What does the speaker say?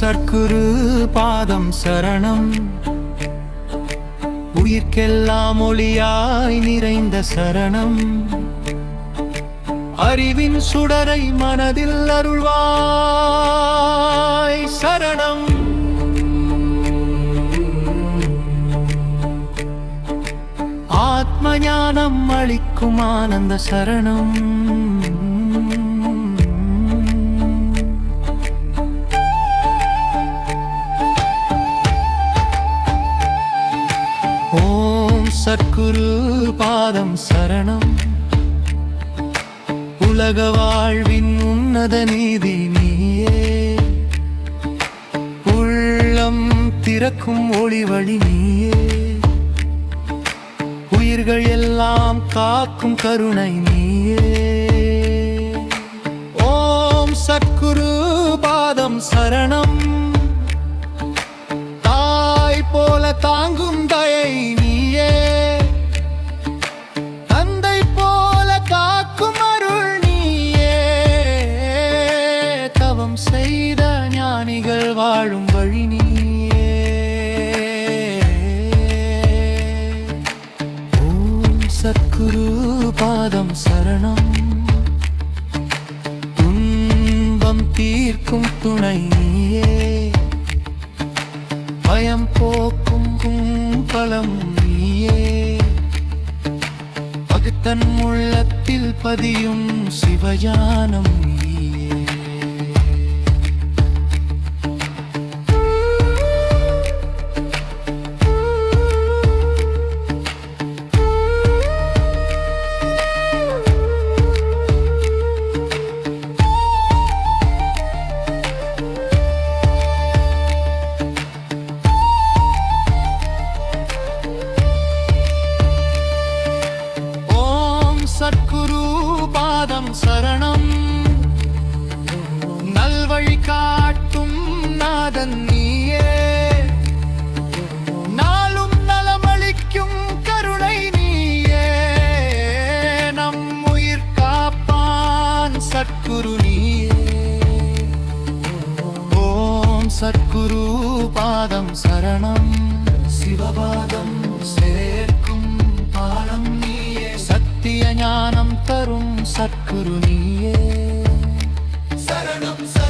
சற்குரு பாதம் சரணம். உயிர்க்கெல்லாம் ஒளியாய் நிறைந்த சரணம். அறிவின் சுடரை மனதில் அருள்வாய் சரணம். ஆத்ம ஞானம் அளிக்கும் ஆனந்த சரணம். சற்குரு பாதம் சரணம். உலக வாழ்வின் உன்னத நீதி நீயே. உள்ளம் திறக்கும் ஒளி வழி நீயே. உயிர்கள் எல்லாம் காக்கும் கருணை நீயே. ஓம் சற்குரு பாதம் சரணம். தாய் போல தாங்கும் தயை நீயே. தந்தை போல காக்கும் அருள் நீயே. தவம் செய்த ஞானிகள் வாழும் வழி நீயே. ஓம் சற்குரு பாதம் சரணம். துன்பம் தீர்க்கும் துணை நீயே. பயம் போக்கும் பலம் நீயே. பகுத்தன் உள்ளத்தில் பதியும் சிவஞானம் நீயே. சற்குரு பாதம் சரணம். நல்வழி காட்டும் நாதன் நீயே. நாளும் நலமளிக்கும் கருணை நீயே. நம் உயிர் காப்பான் சற்குரு நீயே. ஓம் சற்குரு பாதம் சரணம். சிவபாதம் சேர்க்கும் பாலம் நீயே. சத்திய ஞானம் தரும் சற்குரு நீயே. சரணம்.